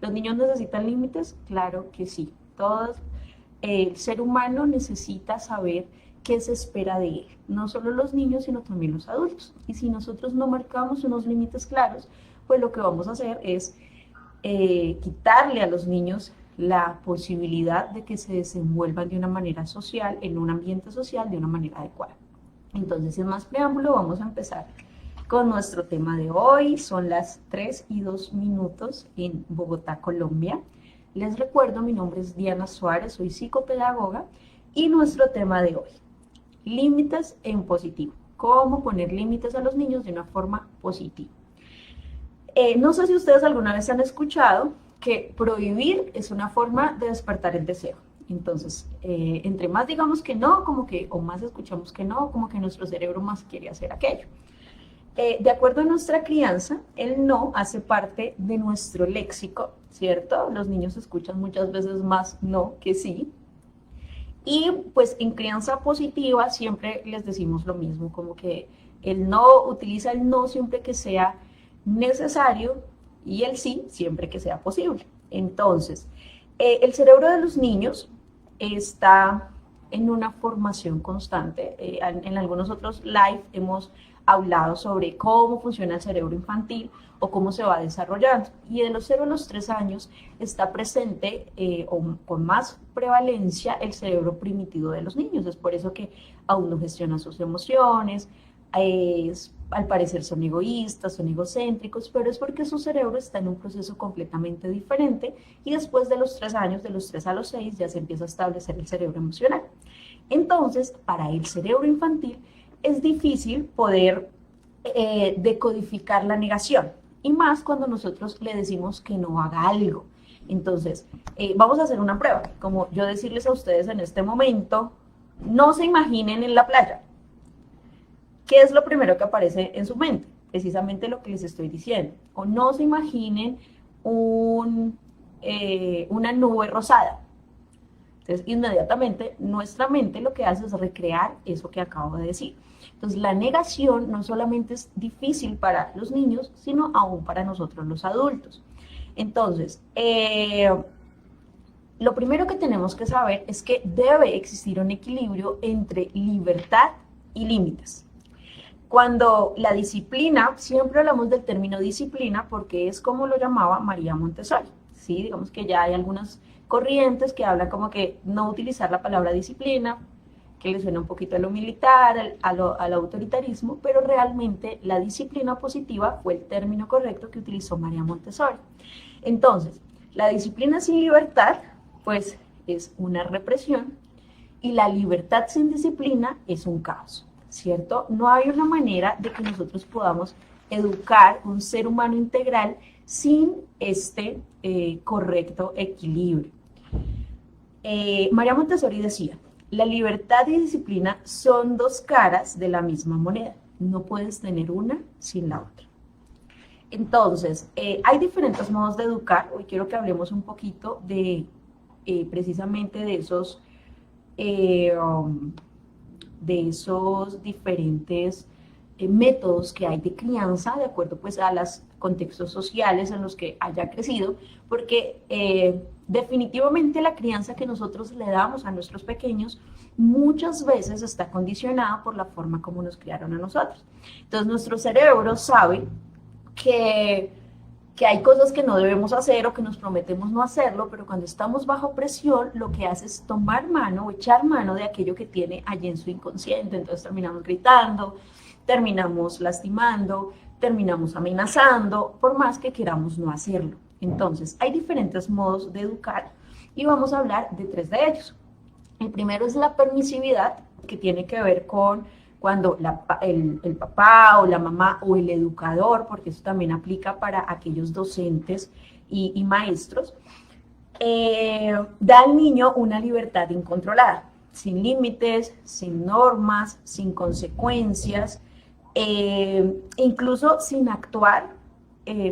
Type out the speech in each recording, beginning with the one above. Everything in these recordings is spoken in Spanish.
¿Los niños necesitan límites? Claro que sí. El ser humano necesita saber qué se espera de él. No solo los niños, sino también los adultos. Y si nosotros no marcamos unos límites claros, pues lo que vamos a hacer es quitarle a los niños la posibilidad de que se desenvuelvan de una manera social, en un ambiente social, de una manera adecuada. Entonces, sin más preámbulo, vamos a empezar con nuestro tema de hoy. Son las 3:02 en Bogotá, Colombia. Les recuerdo, mi nombre es Diana Suárez, soy psicopedagoga y nuestro tema de hoy, límites en positivo. Cómo poner límites a los niños de una forma positiva. No sé si ustedes alguna vez han escuchado que prohibir es una forma de despertar el deseo. Entonces, entre más digamos que no, o más escuchamos que no, como que nuestro cerebro más quiere hacer aquello. De acuerdo a nuestra crianza, el no hace parte de nuestro léxico, ¿cierto? Los niños escuchan muchas veces más no que sí. Y pues en crianza positiva siempre les decimos lo mismo, como que utiliza el no siempre que sea necesario y el sí siempre que sea posible. Entonces, el cerebro de los niños está en una formación constante. En algunos otros live hemos hablado sobre cómo funciona el cerebro infantil o cómo se va desarrollando. Y de los 0 a los 3 años está presente con más prevalencia el cerebro primitivo de los niños. Es por eso que aún no gestionan sus emociones, al parecer son egoístas, son egocéntricos, pero es porque su cerebro está en un proceso completamente diferente y después de los 3 años, de los 3 a los 6, ya se empieza a establecer el cerebro emocional. Entonces, para el cerebro infantil es difícil poder decodificar la negación, y más cuando nosotros le decimos que no haga algo. Entonces, vamos a hacer una prueba, como yo decirles a ustedes en este momento, no se imaginen en la playa. ¿Qué es lo primero que aparece en su mente? Precisamente lo que les estoy diciendo. O no se imaginen una nube rosada. Entonces, inmediatamente, nuestra mente lo que hace es recrear eso que acabo de decir. Entonces, la negación no solamente es difícil para los niños, sino aún para nosotros los adultos. Entonces, lo primero que tenemos que saber es que debe existir un equilibrio entre libertad y límites. Cuando la disciplina, siempre hablamos del término disciplina porque es como lo llamaba María Montessori, ¿sí? Digamos que ya hay algunas corrientes que hablan como que no utilizar la palabra disciplina, que le suena un poquito a lo militar, al autoritarismo, pero realmente la disciplina positiva fue el término correcto que utilizó María Montessori. Entonces, la disciplina sin libertad, pues es una represión, y la libertad sin disciplina es un caos, ¿cierto? No hay una manera de que nosotros podamos educar un ser humano integral sin este correcto equilibrio. María Montessori decía, la libertad y disciplina son dos caras de la misma moneda. No puedes tener una sin la otra. Entonces, hay diferentes modos de educar. Hoy quiero que hablemos un poquito de precisamente de esos diferentes métodos que hay de crianza, de acuerdo pues a los contextos sociales en los que haya crecido, porque definitivamente la crianza que nosotros le damos a nuestros pequeños muchas veces está condicionada por la forma como nos criaron a nosotros. Entonces nuestro cerebro sabe que hay cosas que no debemos hacer o que nos prometemos no hacerlo, pero cuando estamos bajo presión, lo que hace es tomar mano o echar mano de aquello que tiene allí en su inconsciente. Entonces terminamos gritando, terminamos lastimando, terminamos amenazando, por más que queramos no hacerlo. Entonces, hay diferentes modos de educar y vamos a hablar de 3 de ellos. El primero es la permisividad, que tiene que ver con cuando el papá o la mamá o el educador, porque eso también aplica para aquellos docentes y maestros, da al niño una libertad incontrolada, sin límites, sin normas, sin consecuencias, incluso sin actuar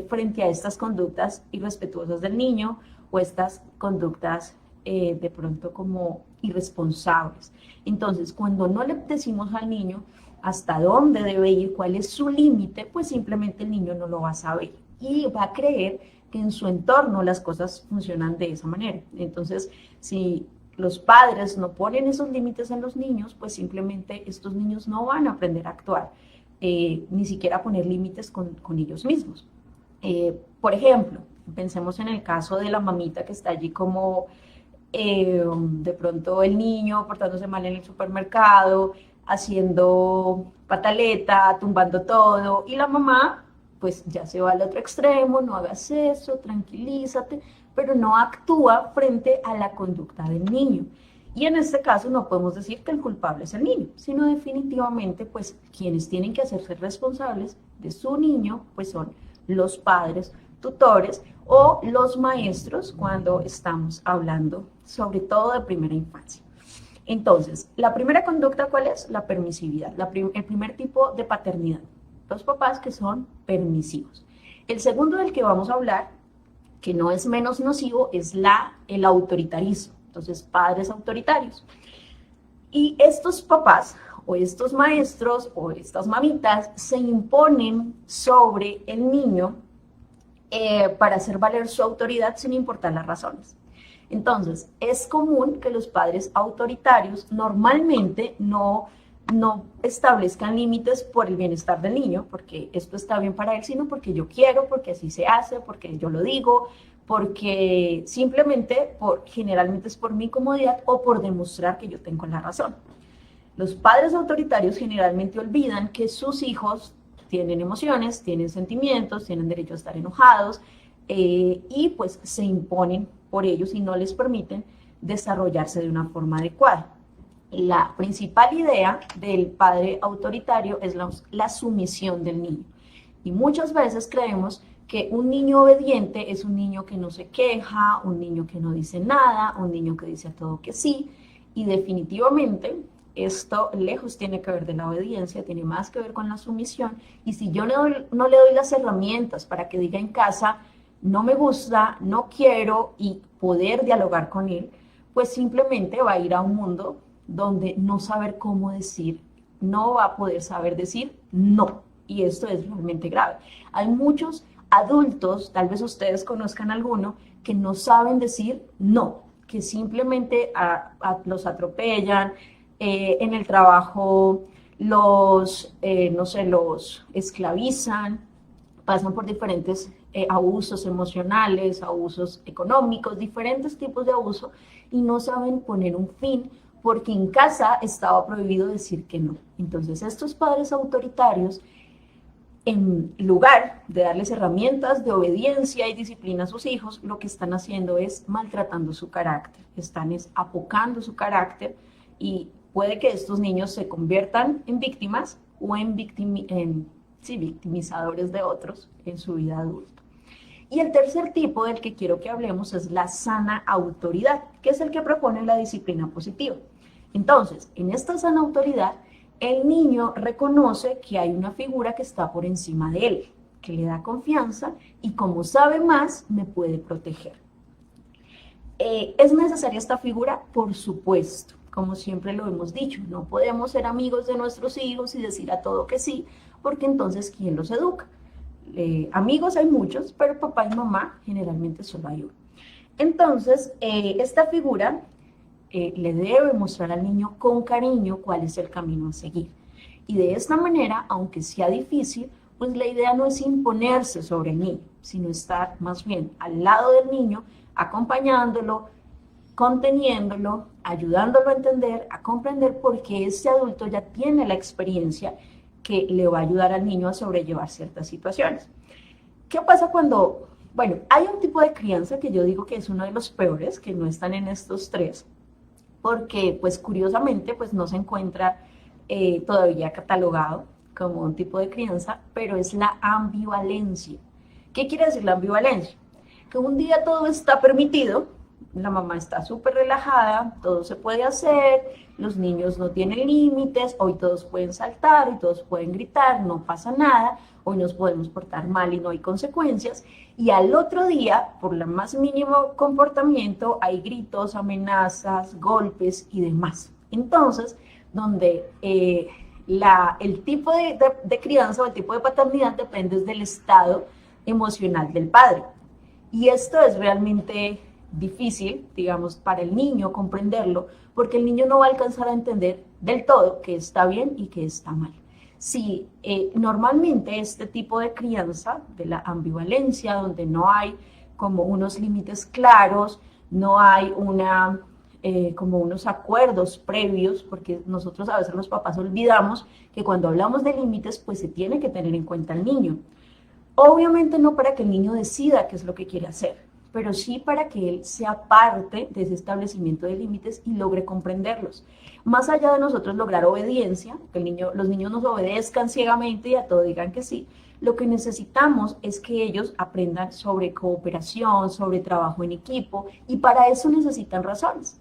frente a estas conductas irrespetuosas del niño o estas conductas de pronto como irresponsables. Entonces, cuando no le decimos al niño hasta dónde debe ir, cuál es su límite, pues simplemente el niño no lo va a saber y va a creer que en su entorno las cosas funcionan de esa manera. Entonces, si los padres no ponen esos límites en los niños, pues simplemente estos niños no van a aprender a actuar, ni siquiera a poner límites con ellos mismos. Por ejemplo, pensemos en el caso de la mamita que está allí como de pronto el niño portándose mal en el supermercado, haciendo pataleta, tumbando todo, y la mamá pues ya se va al otro extremo, no hagas eso, tranquilízate, pero no actúa frente a la conducta del niño. Y en este caso no podemos decir que el culpable es el niño, sino definitivamente pues quienes tienen que hacerse responsables de su niño pues son los padres, tutores o los maestros cuando estamos hablando sobre todo de primera infancia. Entonces, la primera conducta, ¿cuál es? La permisividad, el primer tipo de paternidad. Los papás que son permisivos. El segundo del que vamos a hablar, que no es menos nocivo, es el autoritarismo. Entonces, padres autoritarios. Y estos papás o estos maestros o estas mamitas se imponen sobre el niño para hacer valer su autoridad sin importar las razones. Entonces, es común que los padres autoritarios normalmente no establezcan límites por el bienestar del niño, porque esto está bien para él, sino porque yo quiero, porque así se hace, porque yo lo digo, porque simplemente, generalmente es por mi comodidad o por demostrar que yo tengo la razón. Los padres autoritarios generalmente olvidan que sus hijos tienen emociones, tienen sentimientos, tienen derecho a estar enojados y pues se imponen por ellos y no les permiten desarrollarse de una forma adecuada. La principal idea del padre autoritario es la sumisión del niño. Y muchas veces creemos que un niño obediente es un niño que no se queja, un niño que no dice nada, un niño que dice a todo que sí. Y definitivamente esto lejos tiene que ver de la obediencia, tiene más que ver con la sumisión. Y si yo no le doy las herramientas para que diga en casa, no me gusta, no quiero, y poder dialogar con él, pues simplemente va a ir a un mundo donde no saber cómo decir, no va a poder saber decir no. Y esto es realmente grave. Hay muchos adultos, tal vez ustedes conozcan alguno, que no saben decir no, que simplemente los atropellan, en el trabajo los esclavizan, pasan por diferentes abusos emocionales, abusos económicos, diferentes tipos de abuso, y no saben poner un fin porque en casa estaba prohibido decir que no. Entonces estos padres autoritarios, en lugar de darles herramientas de obediencia y disciplina a sus hijos, lo que están haciendo es maltratando su carácter, están apocando su carácter, y puede que estos niños se conviertan en víctimas o en victimizadores de otros en su vida adulta. Y el tercer tipo del que quiero que hablemos es la sana autoridad, que es el que propone la disciplina positiva. Entonces, en esta sana autoridad, el niño reconoce que hay una figura que está por encima de él, que le da confianza y como sabe más, me puede proteger. ¿Es necesaria esta figura? Por supuesto, como siempre lo hemos dicho, no podemos ser amigos de nuestros hijos y decir a todo que sí, porque entonces, ¿quién los educa? Amigos hay muchos, pero papá y mamá generalmente solo hay uno. Entonces, esta figura le debe mostrar al niño con cariño cuál es el camino a seguir. Y de esta manera, aunque sea difícil, pues la idea no es imponerse sobre el niño, sino estar más bien al lado del niño, acompañándolo, conteniéndolo, ayudándolo a entender, a comprender, porque ese adulto ya tiene la experiencia que le va a ayudar al niño a sobrellevar ciertas situaciones. ¿Qué pasa cuando, bueno, hay un tipo de crianza que yo digo que es uno de los peores, que no están en estos tres, porque pues curiosamente pues no se encuentra todavía catalogado como un tipo de crianza, pero es la ambivalencia. ¿Qué quiere decir la ambivalencia? Que un día todo está permitido, la mamá está súper relajada, todo se puede hacer, los niños no tienen límites, hoy todos pueden saltar y todos pueden gritar, no pasa nada, hoy nos podemos portar mal y no hay consecuencias, y al otro día, por el más mínimo comportamiento, hay gritos, amenazas, golpes y demás. Entonces, donde el tipo de crianza o el tipo de paternidad depende del estado emocional del padre. Y esto es realmente difícil, digamos, para el niño comprenderlo, porque el niño no va a alcanzar a entender del todo qué está bien y qué está mal. Si normalmente este tipo de crianza, de la ambivalencia, donde no hay como unos límites claros, no hay como unos acuerdos previos, porque nosotros a veces los papás olvidamos que cuando hablamos de límites, pues se tiene que tener en cuenta el niño. Obviamente no para que el niño decida qué es lo que quiere hacer, pero sí para que él sea parte de ese establecimiento de límites y logre comprenderlos. Más allá de nosotros lograr obediencia, que los niños nos obedezcan ciegamente y a todo digan que sí, lo que necesitamos es que ellos aprendan sobre cooperación, sobre trabajo en equipo, y para eso necesitan razones.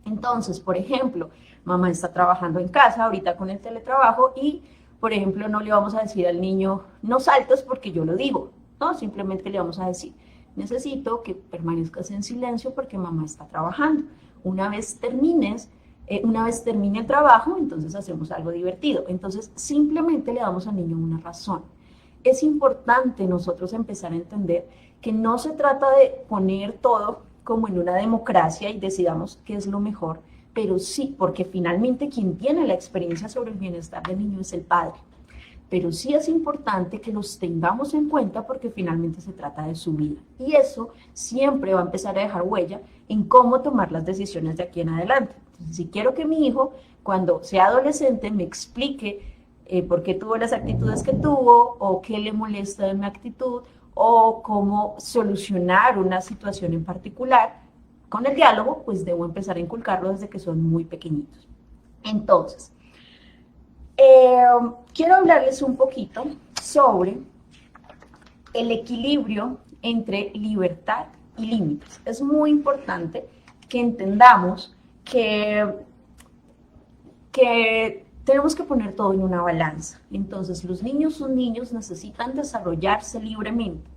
Entonces, por ejemplo, mamá está trabajando en casa ahorita con el teletrabajo y, por ejemplo, no le vamos a decir al niño, no saltes porque yo lo digo, ¿no? Simplemente le vamos a decir, necesito que permanezcas en silencio porque mamá está trabajando. Una vez una vez termine el trabajo, entonces hacemos algo divertido. Entonces, simplemente le damos al niño una razón. Es importante nosotros empezar a entender que no se trata de poner todo como en una democracia y decidamos qué es lo mejor, pero sí, porque finalmente quien tiene la experiencia sobre el bienestar del niño es el padre. Pero sí es importante que los tengamos en cuenta porque finalmente se trata de su vida. Y eso siempre va a empezar a dejar huella en cómo tomar las decisiones de aquí en adelante. Entonces, si quiero que mi hijo, cuando sea adolescente, me explique por qué tuvo las actitudes que tuvo o qué le molesta de mi actitud o cómo solucionar una situación en particular, con el diálogo, pues debo empezar a inculcarlo desde que son muy pequeñitos. Entonces, quiero hablarles un poquito sobre el equilibrio entre libertad y límites. Es muy importante que entendamos que tenemos que poner todo en una balanza. Entonces, los niños son niños, necesitan desarrollarse libremente,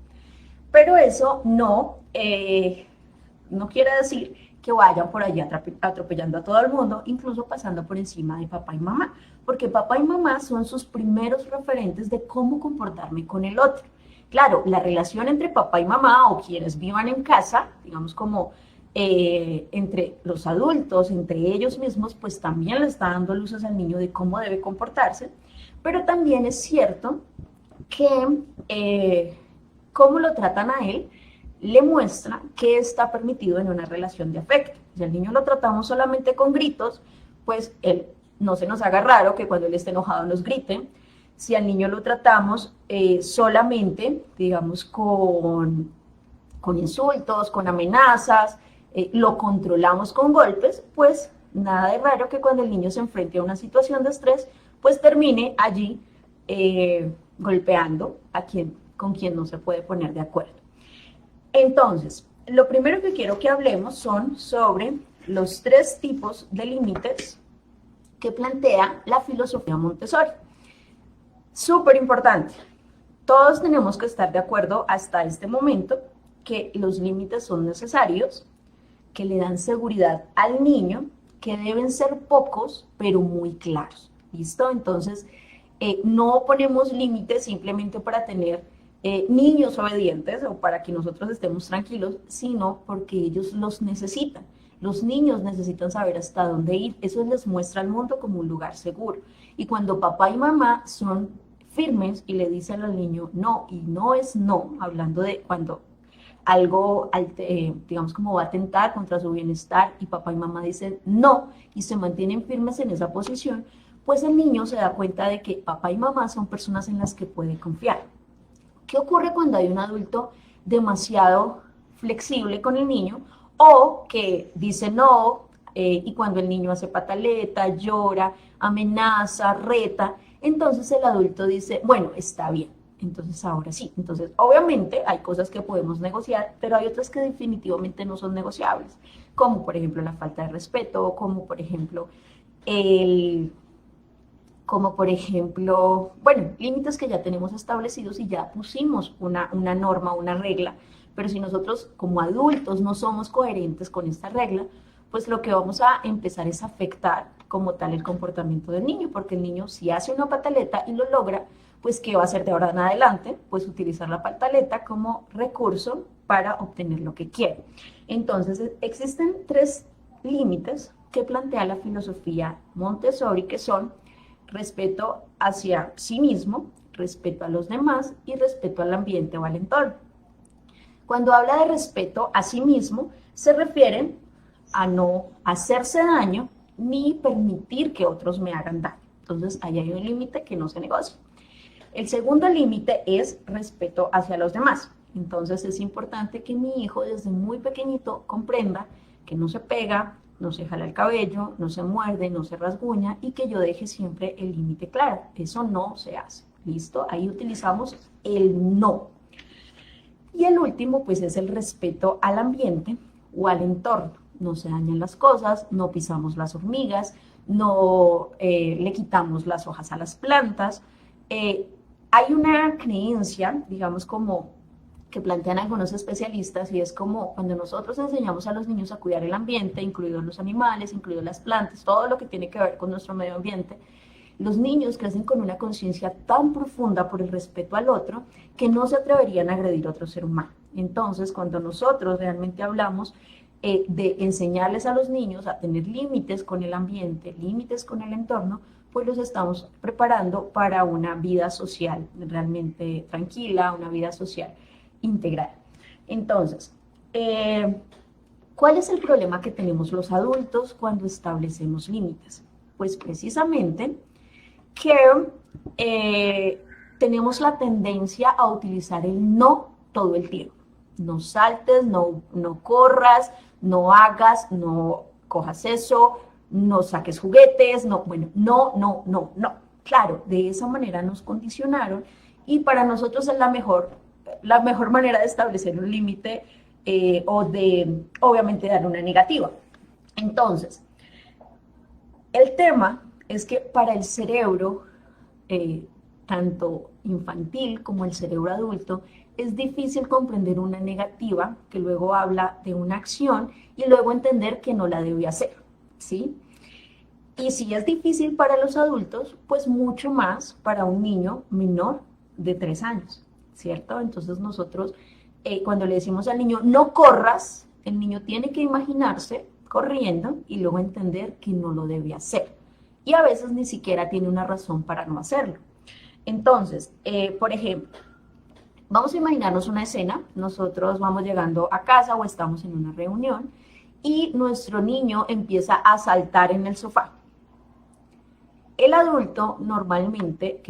pero eso no quiere decir que vayan por allá atropellando a todo el mundo, incluso pasando por encima de papá y mamá, porque papá y mamá son sus primeros referentes de cómo comportarme con el otro. Claro, la relación entre papá y mamá o quienes vivan en casa, digamos como entre los adultos, entre ellos mismos, pues también le está dando luces al niño de cómo debe comportarse, pero también es cierto que cómo lo tratan a él le muestra que está permitido en una relación de afecto. Si al niño lo tratamos solamente con gritos, pues él no se nos haga raro que cuando él esté enojado nos grite. Si al niño lo tratamos solamente, digamos, con insultos, con amenazas, lo controlamos con golpes, pues nada de raro que cuando el niño se enfrente a una situación de estrés, pues termine allí golpeando con quien no se puede poner de acuerdo. Entonces, lo primero que quiero que hablemos son sobre los 3 tipos de límites que plantea la filosofía Montessori. Súper importante. Todos tenemos que estar de acuerdo hasta este momento que los límites son necesarios, que le dan seguridad al niño, que deben ser pocos, pero muy claros. ¿Listo? Entonces, no ponemos límites simplemente para tener niños obedientes o para que nosotros estemos tranquilos, sino porque ellos los necesitan. Los niños necesitan saber hasta dónde ir. Eso les muestra al mundo como un lugar seguro. Y cuando papá y mamá son firmes y le dicen al niño no, y no es no, hablando de cuando algo, digamos, como va a atentar contra su bienestar y papá y mamá dicen no y se mantienen firmes en esa posición, pues el niño se da cuenta de que papá y mamá son personas en las que puede confiar. ¿Qué ocurre cuando hay un adulto demasiado flexible con el niño o que dice no y cuando el niño hace pataleta, llora, amenaza, reta? Entonces el adulto dice, bueno, está bien, entonces ahora sí. Entonces, obviamente hay cosas que podemos negociar, pero hay otras que definitivamente no son negociables, como por ejemplo la falta de respeto, como por ejemplo bueno, límites que ya tenemos establecidos y ya pusimos una norma, una regla, pero si nosotros como adultos no somos coherentes con esta regla, pues lo que vamos a empezar es a afectar como tal el comportamiento del niño, porque el niño si hace una pataleta y lo logra, pues ¿qué va a hacer de ahora en adelante? Pues utilizar la pataleta como recurso para obtener lo que quiere. Entonces existen 3 límites que plantea la filosofía Montessori, que son respeto hacia sí mismo, respeto a los demás y respeto al ambiente o al entorno. Cuando habla de respeto a sí mismo, se refiere a no hacerse daño ni permitir que otros me hagan daño. Entonces, ahí hay un límite que no se negocia. El segundo límite es respeto hacia los demás. Entonces, es importante que mi hijo desde muy pequeñito comprenda que no se pega, no se jala el cabello, no se muerde, no se rasguña y que yo deje siempre el límite claro. Eso no se hace. ¿Listo? Ahí utilizamos el no. Y el último, pues, es el respeto al ambiente o al entorno. No se dañan las cosas, no pisamos las hormigas, no le quitamos las hojas a las plantas. Hay una creencia, digamos, como que plantean algunos especialistas, y es como cuando nosotros enseñamos a los niños a cuidar el ambiente, incluidos los animales, incluidos las plantas, todo lo que tiene que ver con nuestro medio ambiente, los niños crecen con una conciencia tan profunda por el respeto al otro que no se atreverían a agredir a otro ser humano. Entonces, cuando nosotros realmente hablamos de enseñarles a los niños a tener límites con el ambiente, límites con el entorno, pues los estamos preparando para una vida social realmente tranquila, una vida social integral. Entonces, ¿cuál es el problema que tenemos los adultos cuando establecemos límites? Pues precisamente que tenemos la tendencia a utilizar el no todo el tiempo. No saltes, no corras, no hagas, no cojas eso, no saques juguetes, no. Claro, de esa manera nos condicionaron y para nosotros es la mejor manera de establecer un límite o de, obviamente, dar una negativa. Entonces, el tema es que para el cerebro, tanto infantil como el cerebro adulto, es difícil comprender una negativa que luego habla de una acción y luego entender que no la debe hacer, ¿sí? Y si es difícil para los adultos, pues mucho más para un niño menor de 3 años, ¿cierto? Entonces nosotros, cuando le decimos al niño, no corras, el niño tiene que imaginarse corriendo y luego entender que no lo debe hacer. Y a veces ni siquiera tiene una razón para no hacerlo. Entonces, por ejemplo, vamos a imaginarnos una escena, nosotros vamos llegando a casa o estamos en una reunión y nuestro niño empieza a saltar en el sofá. El adulto normalmente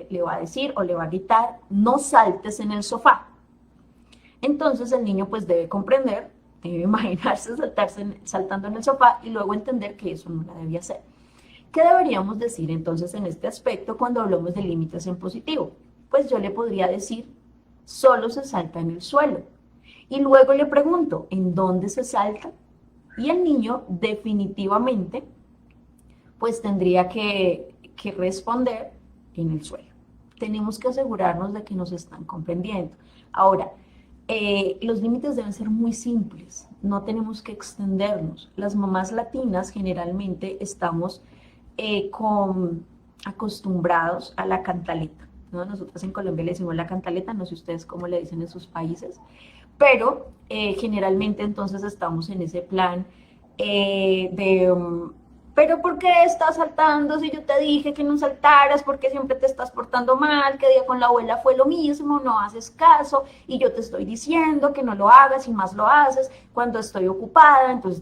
le va a decir o le va a gritar, no saltes en el sofá. Entonces el niño pues debe comprender, debe imaginarse saltando en el sofá y luego entender que eso no la debía hacer. ¿Qué deberíamos decir entonces en este aspecto cuando hablamos de límites en positivo? Pues yo le podría decir, solo se salta en el suelo. Y luego le pregunto, ¿en dónde se salta? Y el niño definitivamente pues tendría que responder en el suelo. Tenemos que asegurarnos de que nos están comprendiendo. Ahora, los límites deben ser muy simples, no tenemos que extendernos. Las mamás latinas generalmente estamos acostumbrados a la cantaleta, ¿no? Nosotros en Colombia le decimos la cantaleta, no sé ustedes cómo le dicen en sus países, pero generalmente entonces estamos en ese plan pero ¿por qué estás saltando si yo te dije que no saltaras? ¿Por qué siempre te estás portando mal? ¿Qué día con la abuela fue lo mismo? No haces caso y yo te estoy diciendo que no lo hagas y más lo haces cuando estoy ocupada. Entonces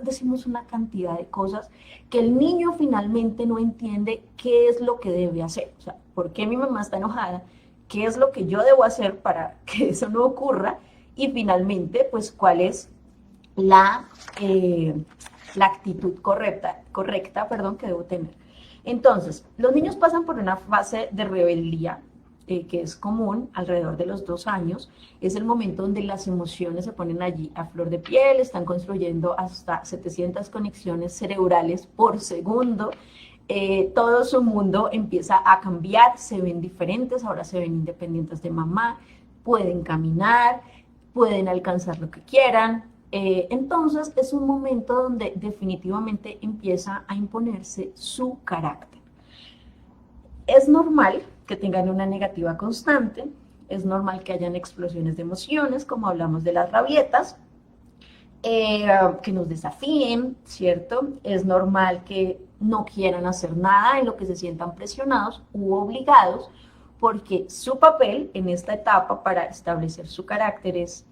decimos una cantidad de cosas que el niño finalmente no entiende qué es lo que debe hacer. O sea, ¿por qué mi mamá está enojada? ¿Qué es lo que yo debo hacer para que eso no ocurra? Y finalmente, pues, ¿cuál es la actitud correcta, que debo tener? Entonces, los niños pasan por una fase de rebeldía que es común alrededor de los 2 años. Es el momento donde las emociones se ponen allí a flor de piel, están construyendo hasta 700 conexiones cerebrales por segundo. Todo su mundo empieza a cambiar, se ven diferentes, ahora se ven independientes de mamá, pueden caminar, pueden alcanzar lo que quieran. Entonces es un momento donde definitivamente empieza a imponerse su carácter. Es normal que tengan una negativa constante. Es normal que hayan explosiones de emociones, como hablamos de las rabietas, que nos desafíen, ¿cierto? Es normal que no quieran hacer nada en lo que se sientan presionados u obligados, porque su papel en esta etapa para establecer su carácter es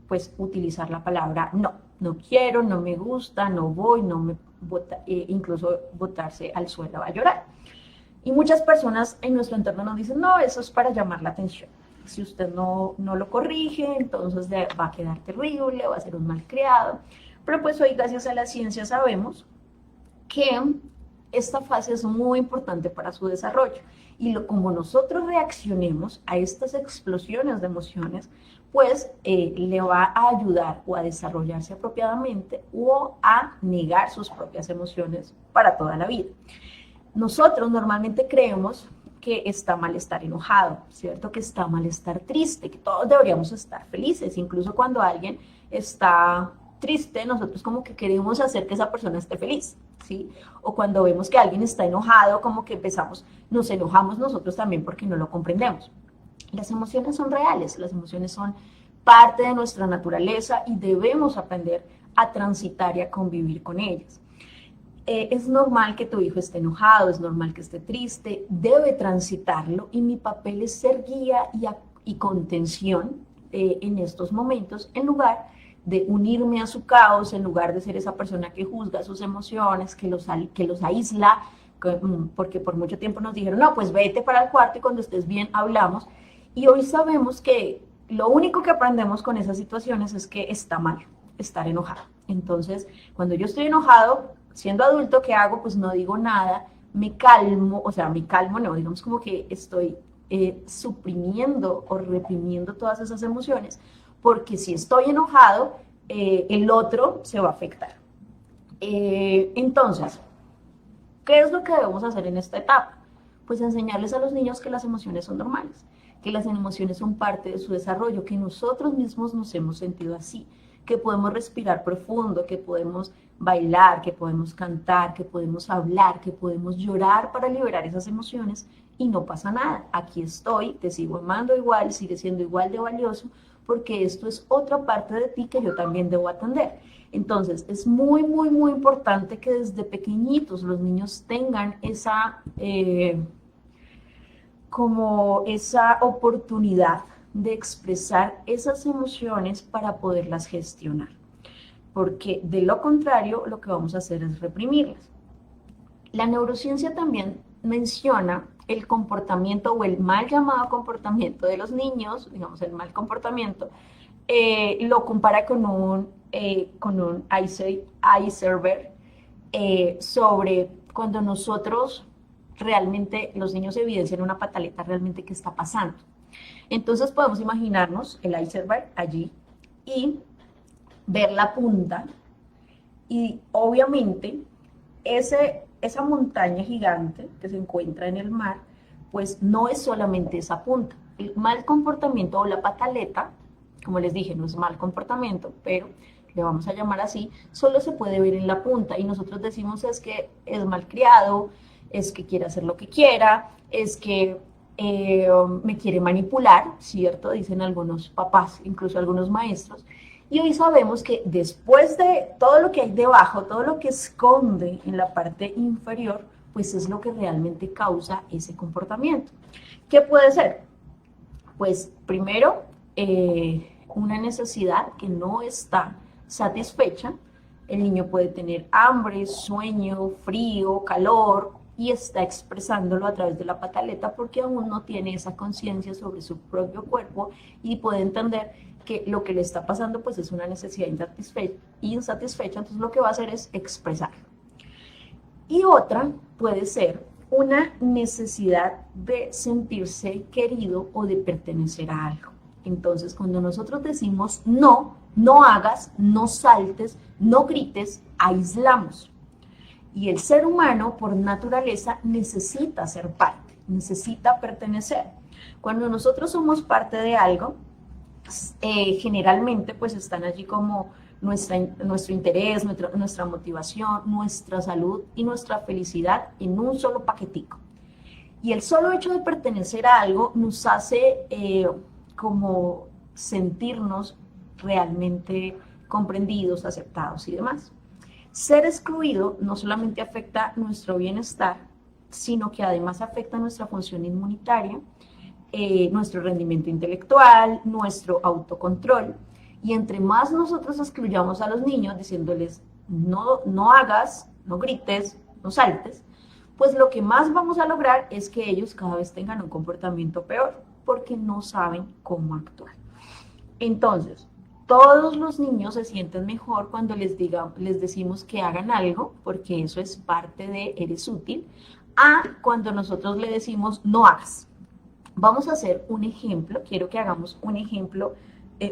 pues utilizar la palabra no. No quiero, no me gusta, no voy, no me incluso botarse al suelo a llorar. Y muchas personas en nuestro entorno nos dicen, no, eso es para llamar la atención. Si usted no lo corrige, entonces va a quedar terrible, va a ser un malcriado. Pero pues hoy, gracias a la ciencia, sabemos que esta fase es muy importante para su desarrollo. Y como nosotros reaccionemos a estas explosiones de emociones, pues le va a ayudar o a desarrollarse apropiadamente o a negar sus propias emociones para toda la vida. Nosotros normalmente creemos que está mal estar enojado, ¿cierto? Que está mal estar triste, que todos deberíamos estar felices. Incluso cuando alguien está triste, nosotros como que queremos hacer que esa persona esté feliz, ¿sí? O cuando vemos que alguien está enojado, como que nos enojamos nosotros también porque no lo comprendemos. Las emociones son reales, las emociones son parte de nuestra naturaleza y debemos aprender a transitar y a convivir con ellas. Es normal que tu hijo esté enojado, es normal que esté triste, debe transitarlo y mi papel es ser guía y contención en estos momentos, en lugar de unirme a su caos, en lugar de ser esa persona que juzga sus emociones, que los aísla, porque por mucho tiempo nos dijeron, no, pues vete para el cuarto y cuando estés bien hablamos. Y hoy sabemos que lo único que aprendemos con esas situaciones es que está mal estar enojado. Entonces, cuando yo estoy enojado, siendo adulto, ¿qué hago? Pues no digo nada, me calmo, no, digamos como que estoy suprimiendo o reprimiendo todas esas emociones, porque si estoy enojado, el otro se va a afectar. Entonces, ¿qué es lo que debemos hacer en esta etapa? Pues enseñarles a los niños que las emociones son normales, que las emociones son parte de su desarrollo, que nosotros mismos nos hemos sentido así, que podemos respirar profundo, que podemos bailar, que podemos cantar, que podemos hablar, que podemos llorar para liberar esas emociones y no pasa nada. Aquí estoy, te sigo amando igual, sigue siendo igual de valioso, porque esto es otra parte de ti que yo también debo atender. Entonces, es muy, muy, muy importante que desde pequeñitos los niños tengan esa oportunidad de expresar esas emociones para poderlas gestionar. Porque de lo contrario, lo que vamos a hacer es reprimirlas. La neurociencia también menciona el comportamiento o el mal llamado comportamiento de los niños, digamos el mal comportamiento, lo compara con un iceberg sobre cuando nosotros realmente, los niños evidencian una pataleta realmente qué está pasando. Entonces podemos imaginarnos el iceberg allí y ver la punta y obviamente esa montaña gigante que se encuentra en el mar, pues no es solamente esa punta. El mal comportamiento o la pataleta, como les dije, no es mal comportamiento, pero le vamos a llamar así, solo se puede ver en la punta y nosotros decimos es que es malcriado, es que quiere hacer lo que quiera, es que me quiere manipular, ¿cierto? Dicen algunos papás, incluso algunos maestros. Y hoy sabemos que después de todo lo que hay debajo, todo lo que esconde en la parte inferior, pues es lo que realmente causa ese comportamiento. ¿Qué puede ser? Pues primero, una necesidad que no está satisfecha. El niño puede tener hambre, sueño, frío, calor, y está expresándolo a través de la pataleta porque aún no tiene esa conciencia sobre su propio cuerpo y puede entender que lo que le está pasando pues es una necesidad insatisfecha, entonces lo que va a hacer es expresarlo. Y otra puede ser una necesidad de sentirse querido o de pertenecer a algo. Entonces cuando nosotros decimos no, no hagas, no saltes, no grites, aislamos. Y el ser humano, por naturaleza, necesita ser parte, necesita pertenecer. Cuando nosotros somos parte de algo, generalmente pues están allí como nuestro interés, nuestra motivación, nuestra salud y nuestra felicidad en un solo paquetico. Y el solo hecho de pertenecer a algo nos hace como sentirnos realmente comprendidos, aceptados y demás. Ser excluido no solamente afecta nuestro bienestar, sino que además afecta nuestra función inmunitaria, nuestro rendimiento intelectual, nuestro autocontrol. Y entre más nosotros excluyamos a los niños diciéndoles no, no hagas, no grites, no saltes, pues lo que más vamos a lograr es que ellos cada vez tengan un comportamiento peor, porque no saben cómo actuar. Entonces, todos los niños se sienten mejor cuando les decimos que hagan algo, porque eso es parte de eres útil, a cuando nosotros le decimos no hagas. Vamos a hacer un ejemplo, quiero que hagamos un ejemplo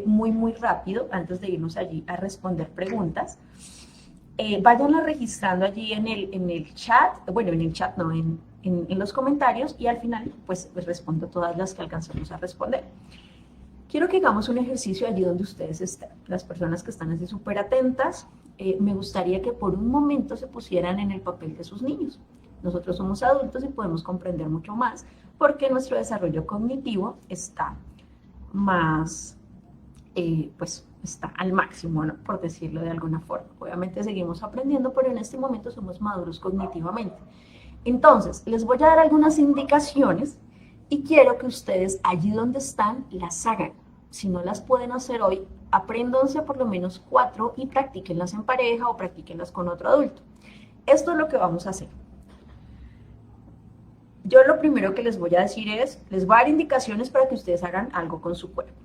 muy rápido antes de irnos allí a responder preguntas. Váyanla registrando allí en el chat, bueno, en el chat no, en los comentarios, y al final pues respondo todas las que alcancemos a responder. Quiero que hagamos un ejercicio allí donde ustedes estén. Las personas que están así súper atentas, me gustaría que por un momento se pusieran en el papel de sus niños. Nosotros somos adultos y podemos comprender mucho más porque nuestro desarrollo cognitivo está más, pues está al máximo, ¿no? Por decirlo de alguna forma. Obviamente seguimos aprendiendo, pero en este momento somos maduros cognitivamente. Entonces, les voy a dar algunas indicaciones y quiero que ustedes allí donde están las hagan. Si no las pueden hacer hoy, apréndanse por lo menos 4 y practíquenlas en pareja o practíquenlas con otro adulto. Esto es lo que vamos a hacer. Yo lo primero que les voy a decir es, les voy a dar indicaciones para que ustedes hagan algo con su cuerpo.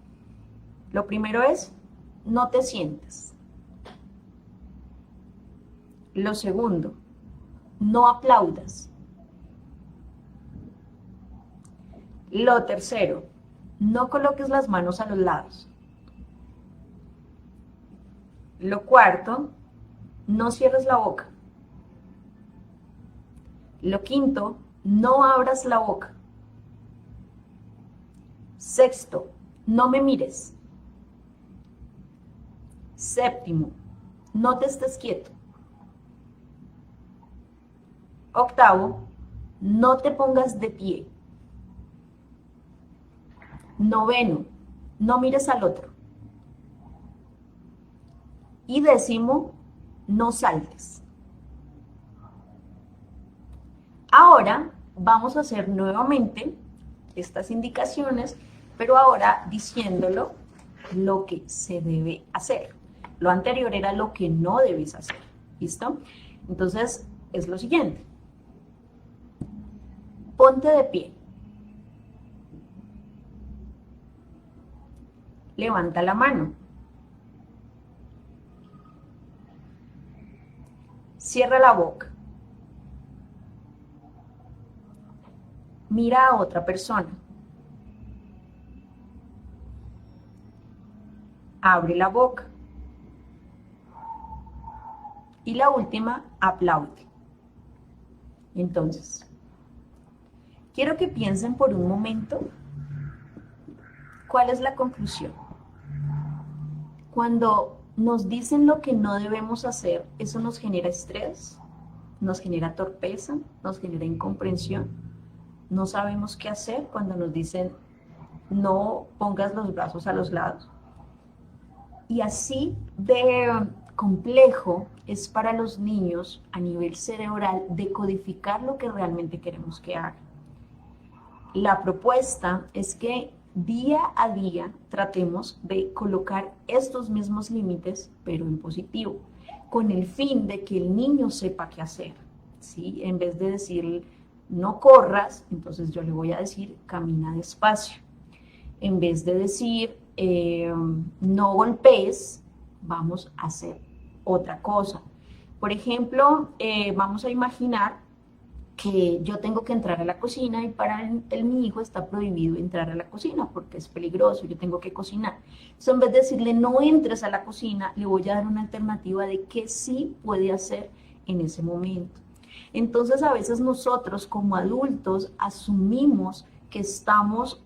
Lo primero es, no te sientes. Lo segundo, no aplaudas. Lo tercero, no coloques las manos a los lados. Lo cuarto, no cierres la boca. Lo quinto, no abras la boca. Sexto, no me mires. Séptimo, no te estés quieto. Octavo, no te pongas de pie. Noveno, no mires al otro. Y décimo, no saltes. Ahora vamos a hacer nuevamente estas indicaciones, pero ahora diciéndolo lo que se debe hacer. Lo anterior era lo que no debes hacer. ¿Listo? Entonces, es lo siguiente. Ponte de pie. Levanta la mano. Cierra la boca. Mira a otra persona. Abre la boca. Y la última, aplaude. Entonces, quiero que piensen por un momento cuál es la conclusión. Cuando nos dicen lo que no debemos hacer, eso nos genera estrés, nos genera torpeza, nos genera incomprensión. No sabemos qué hacer cuando nos dicen no pongas los brazos a los lados. Y así de complejo es para los niños a nivel cerebral decodificar lo que realmente queremos que hagan. La propuesta es que día a día tratemos de colocar estos mismos límites, pero en positivo, con el fin de que el niño sepa qué hacer, ¿sí? En vez de decir no corras, entonces yo le voy a decir camina despacio. En vez de decir no golpees, vamos a hacer otra cosa. Por ejemplo, vamos a imaginar que yo tengo que entrar a la cocina y para mi hijo está prohibido entrar a la cocina porque es peligroso, yo tengo que cocinar. Entonces, en vez de decirle no entres a la cocina, le voy a dar una alternativa de qué sí puede hacer en ese momento. Entonces, a veces nosotros como adultos asumimos que estamos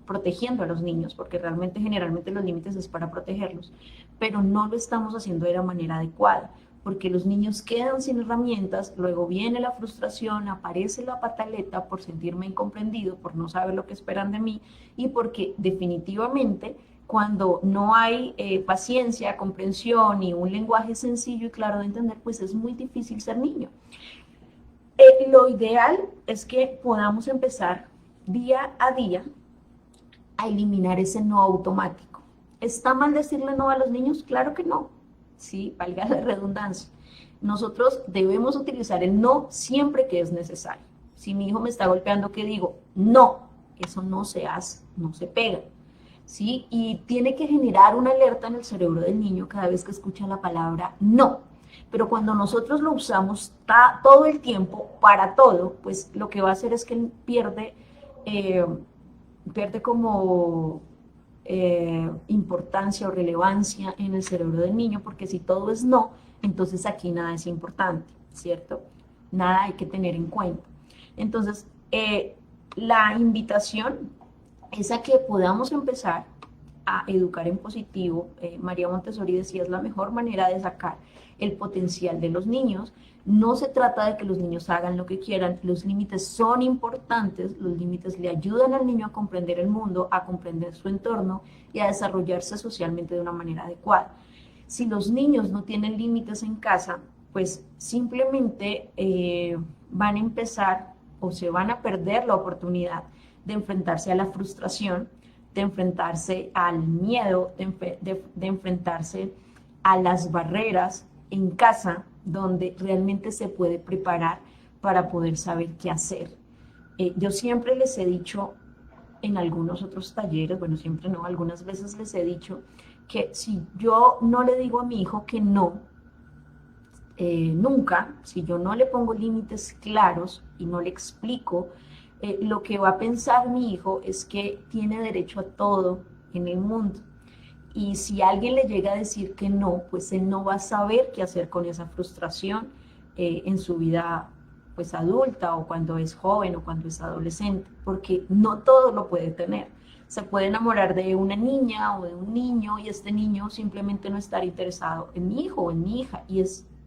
protegiendo a los niños, porque realmente generalmente los límites es para protegerlos, pero no lo estamos haciendo de la manera adecuada, porque los niños quedan sin herramientas, luego viene la frustración, aparece la pataleta por sentirme incomprendido, por no saber lo que esperan de mí y porque definitivamente cuando no hay paciencia, comprensión y un lenguaje sencillo y claro de entender, pues es muy difícil ser niño. Lo ideal es que podamos empezar día a día a eliminar ese no automático. ¿Está mal decirle no a los niños? Claro que no, sí, valga la redundancia. Nosotros debemos utilizar el no siempre que es necesario. Si mi hijo me está golpeando, ¿qué digo? No, eso no se hace, no se pega. ¿Sí? Y tiene que generar una alerta en el cerebro del niño cada vez que escucha la palabra no. Pero cuando nosotros lo usamos todo el tiempo para todo, pues lo que va a hacer es que él pierde como importancia o relevancia en el cerebro del niño, porque si todo es no, entonces aquí nada es importante, ¿cierto? Nada hay que tener en cuenta. Entonces, la invitación es a que podamos empezar a educar en positivo. María Montessori decía, es la mejor manera de sacar el potencial de los niños. No se trata de que los niños hagan lo que quieran, los límites son importantes, los límites le ayudan al niño a comprender el mundo, a comprender su entorno y a desarrollarse socialmente de una manera adecuada. Si los niños no tienen límites en casa, pues simplemente van a empezar o se van a perder la oportunidad de enfrentarse a la frustración, de enfrentarse al miedo, de enfrentarse a las barreras en casa, donde realmente se puede preparar para poder saber qué hacer. Yo siempre les he dicho en algunos otros talleres, bueno, siempre no, algunas veces les he dicho que si yo no le digo a mi hijo que no, nunca, si yo no le pongo límites claros y no le explico, lo que va a pensar mi hijo es que tiene derecho a todo en el mundo. Y si alguien le llega a decir que no, pues él no va a saber qué hacer con esa frustración en su vida pues adulta o cuando es joven o cuando es adolescente, porque no todo lo puede tener. Se puede enamorar de una niña o de un niño y este niño simplemente no estar interesado en mi hijo o en mi hija y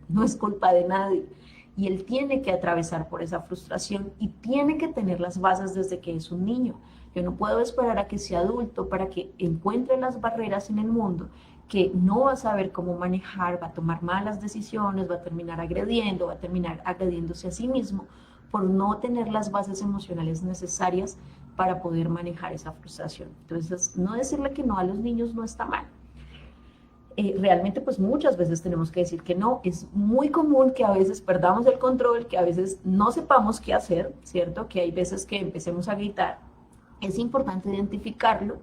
no es culpa de nadie. Y él tiene que atravesar por esa frustración y tiene que tener las bases desde que es un niño. Yo no puedo esperar a que sea adulto para que encuentre las barreras en el mundo que no va a saber cómo manejar, va a tomar malas decisiones, va a terminar agrediendo, va a terminar agrediéndose a sí mismo por no tener las bases emocionales necesarias para poder manejar esa frustración. Entonces, no decirle que no a los niños no está mal. Realmente pues muchas veces tenemos que decir que no, es muy común que a veces perdamos el control, que a veces no sepamos qué hacer, ¿cierto? Que hay veces que empecemos a gritar. Es importante identificarlo,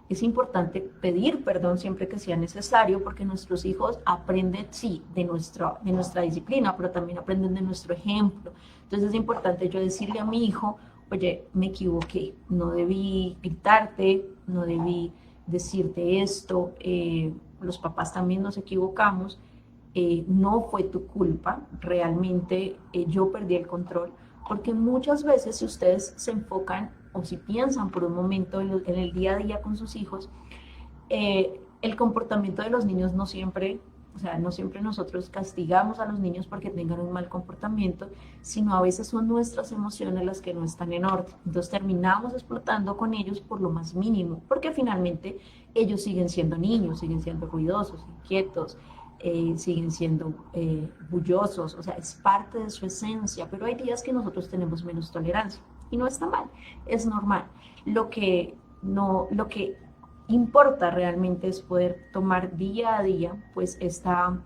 es importante pedir perdón siempre que sea necesario, porque nuestros hijos aprenden, sí, de nuestra disciplina, pero también aprenden de nuestro ejemplo. Entonces es importante yo decirle a mi hijo, oye, me equivoqué, no debí gritarte, no debí decirte esto, los papás también nos equivocamos, no fue tu culpa, realmente yo perdí el control, porque muchas veces si ustedes se enfocan o si piensan por un momento en el día a día con sus hijos, el comportamiento de los niños no siempre, o sea, no siempre nosotros castigamos a los niños porque tengan un mal comportamiento, sino a veces son nuestras emociones las que no están en orden. Entonces terminamos explotando con ellos por lo más mínimo, porque finalmente ellos siguen siendo niños, siguen siendo ruidosos, inquietos, siguen siendo bullosos, o sea, es parte de su esencia, pero hay días que nosotros tenemos menos tolerancia y no está mal, es normal. Lo que importa realmente es poder tomar día a día, pues esta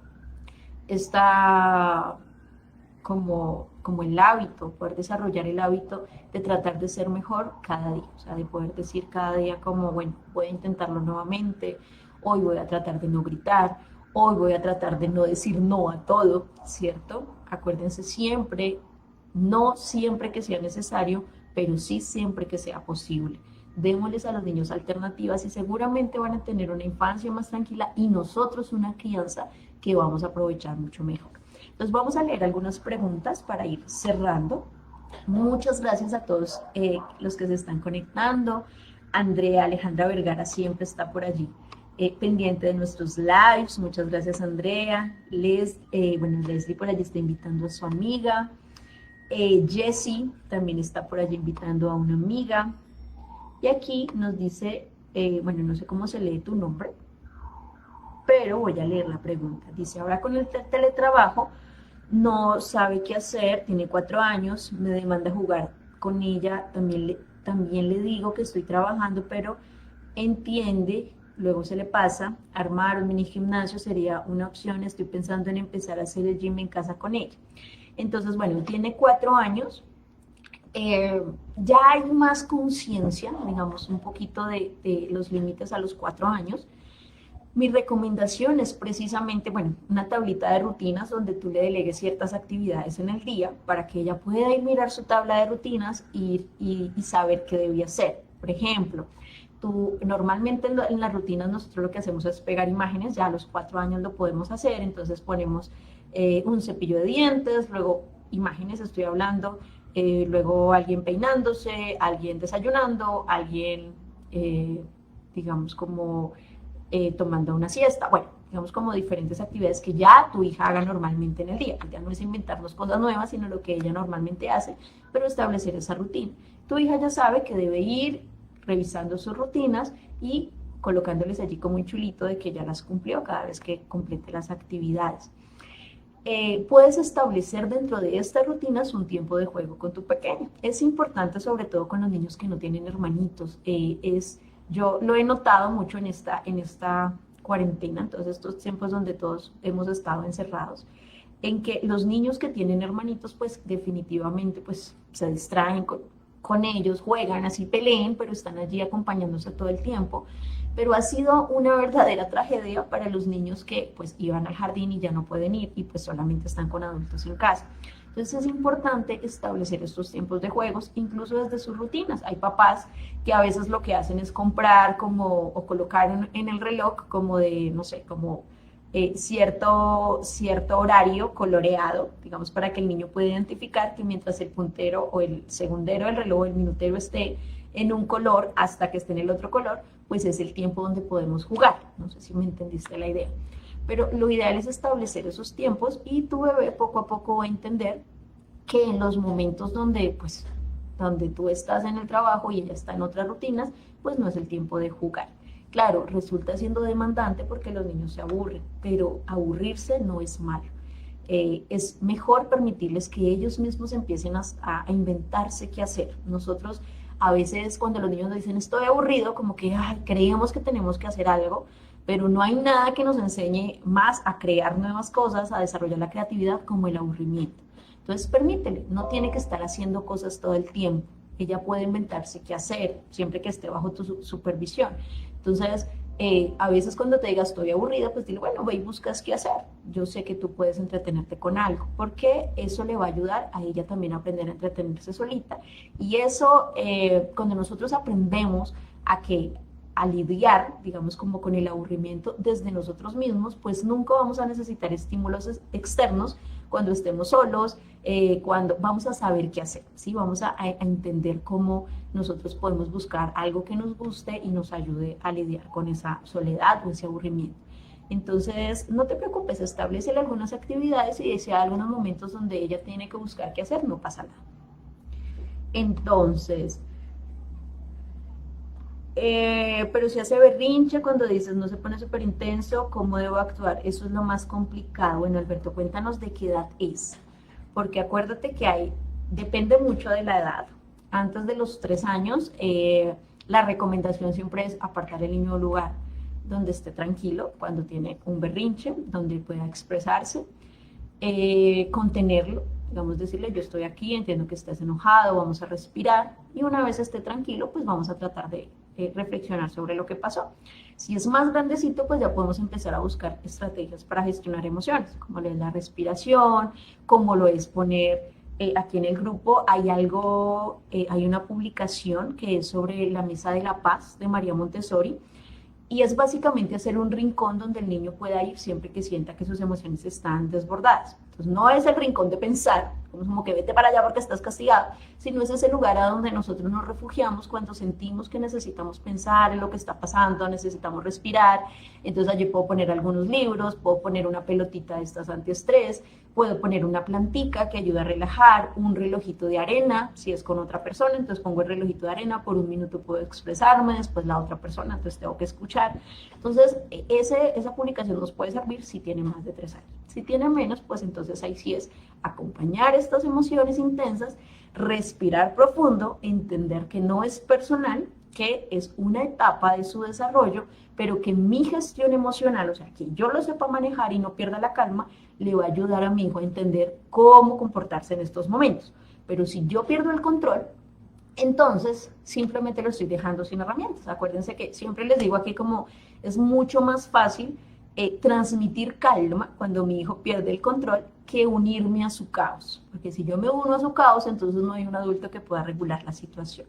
como el hábito, poder desarrollar el hábito de tratar de ser mejor cada día, o sea, de poder decir cada día como, bueno, voy a intentarlo nuevamente, hoy voy a tratar de no gritar, hoy voy a tratar de no decir no a todo, ¿cierto? Acuérdense siempre, no siempre que sea necesario, pero sí siempre que sea posible. Démosles a los niños alternativas y seguramente van a tener una infancia más tranquila y nosotros una crianza que vamos a aprovechar mucho mejor. Entonces vamos a leer algunas preguntas para ir cerrando. Muchas gracias a todos los que se están conectando. Andrea Alejandra Vergara siempre está por allí pendiente de nuestros lives. Muchas gracias, Andrea. Bueno, Leslie por allí está invitando a su amiga. Jessie también está por allí invitando a una amiga. Y aquí nos dice, bueno, no sé cómo se lee tu nombre, pero voy a leer la pregunta. Dice, ahora con el teletrabajo, no sabe qué hacer, tiene 4 años, me demanda jugar con ella, también le digo que estoy trabajando, pero entiende, luego se le pasa, armar un mini gimnasio sería una opción, estoy pensando en empezar a hacer el gym en casa con ella. Entonces, bueno, tiene 4 años, ya hay más conciencia, digamos, un poquito de los límites a los 4 años. Mi recomendación es precisamente, bueno, una tablita de rutinas donde tú le delegues ciertas actividades en el día para que ella pueda ir mirar su tabla de rutinas y saber qué debía hacer. Por ejemplo, tú normalmente en las rutinas nosotros lo que hacemos es pegar imágenes, ya a los 4 años lo podemos hacer, entonces ponemos un cepillo de dientes, luego imágenes, estoy hablando, luego alguien peinándose, alguien desayunando, alguien, digamos, como tomando una siesta, bueno, digamos como diferentes actividades que ya tu hija haga normalmente en el día. Ya no es inventarnos cosas nuevas, sino lo que ella normalmente hace, pero establecer esa rutina. Tu hija ya sabe que debe ir revisando sus rutinas y colocándoles allí como un chulito de que ya las cumplió cada vez que complete las actividades. Puedes establecer dentro de estas rutinas un tiempo de juego con tu pequeño. Es importante sobre todo con los niños que no tienen hermanitos. Yo lo he notado mucho en esta cuarentena, todos estos tiempos donde todos hemos estado encerrados, en que los niños que tienen hermanitos, pues definitivamente pues, se distraen con ellos, juegan, así peleen, pero están allí acompañándose todo el tiempo. Pero ha sido una verdadera tragedia para los niños que pues iban al jardín y ya no pueden ir y pues solamente están con adultos en casa. Entonces es importante establecer estos tiempos de juegos, incluso desde sus rutinas. Hay papás que a veces lo que hacen es comprar o colocar en el reloj como de, no sé, como cierto horario coloreado, digamos, para que el niño pueda identificar que mientras el puntero o el segundero del reloj, el minutero esté en un color hasta que esté en el otro color, pues es el tiempo donde podemos jugar. No sé si me entendiste la idea. Pero lo ideal es establecer esos tiempos y tu bebé poco a poco va a entender que en los momentos donde tú estás en el trabajo y ella está en otras rutinas, pues no es el tiempo de jugar. Claro, resulta siendo demandante porque los niños se aburren, pero aburrirse no es malo. Es mejor permitirles que ellos mismos empiecen a inventarse qué hacer. Nosotros a veces cuando los niños nos dicen estoy aburrido, como que creemos que tenemos que hacer algo, pero no hay nada que nos enseñe más a crear nuevas cosas, a desarrollar la creatividad como el aburrimiento. Entonces permítele, no tiene que estar haciendo cosas todo el tiempo. Ella puede inventarse qué hacer, siempre que esté bajo tu supervisión. Entonces, a veces cuando te digas estoy aburrida, pues dile, bueno, ve y buscas qué hacer. Yo sé que tú puedes entretenerte con algo, porque eso le va a ayudar a ella también a aprender a entretenerse solita. Y eso, cuando nosotros aprendemos a lidiar, digamos, como con el aburrimiento desde nosotros mismos, pues nunca vamos a necesitar estímulos externos cuando estemos solos, cuando vamos a saber qué hacer, ¿sí? Vamos a entender cómo nosotros podemos buscar algo que nos guste y nos ayude a lidiar con esa soledad o ese aburrimiento. Entonces, no te preocupes, establecele algunas actividades y si hay algunos momentos donde ella tiene que buscar qué hacer, no pasa nada. Entonces, pero si hace berrinche cuando dices no se pone súper intenso, ¿cómo debo actuar? Eso es lo más complicado. Bueno, Alberto, cuéntanos de qué edad es, porque acuérdate que depende mucho de la edad. Antes de los 3 años, la recomendación siempre es apartar el niño a un lugar donde esté tranquilo, cuando tiene un berrinche, donde pueda expresarse, contenerlo, digamos decirle yo estoy aquí, entiendo que estás enojado, vamos a respirar y una vez esté tranquilo, pues vamos a tratar de reflexionar sobre lo que pasó. Si es más grandecito, pues ya podemos empezar a buscar estrategias para gestionar emociones, como la respiración, como lo es poner aquí en el grupo, hay una publicación que es sobre la Mesa de la Paz de María Montessori, Y es básicamente hacer un rincón donde el niño pueda ir siempre que sienta que sus emociones están desbordadas. Entonces no es el rincón de pensar, como que vete para allá porque estás castigado, sino es ese lugar a donde nosotros nos refugiamos cuando sentimos que necesitamos pensar en lo que está pasando, necesitamos respirar. Entonces allí puedo poner algunos libros, puedo poner una pelotita de estas antiestrés, puedo poner una plantica que ayuda a relajar, un relojito de arena, si es con otra persona, entonces pongo el relojito de arena, por un minuto puedo expresarme, después la otra persona, entonces tengo que escuchar. Entonces, esa publicación nos puede servir si tiene más de 3 años. Si tiene menos, pues entonces ahí sí es acompañar estas emociones intensas, respirar profundo, entender que no es personal, que es una etapa de su desarrollo, pero que mi gestión emocional, o sea, que yo lo sepa manejar y no pierda la calma, le va a ayudar a mi hijo a entender cómo comportarse en estos momentos. Pero si yo pierdo el control, entonces simplemente lo estoy dejando sin herramientas. Acuérdense que siempre les digo aquí como es mucho más fácil transmitir calma cuando mi hijo pierde el control que unirme a su caos. Porque si yo me uno a su caos, entonces no hay un adulto que pueda regular la situación.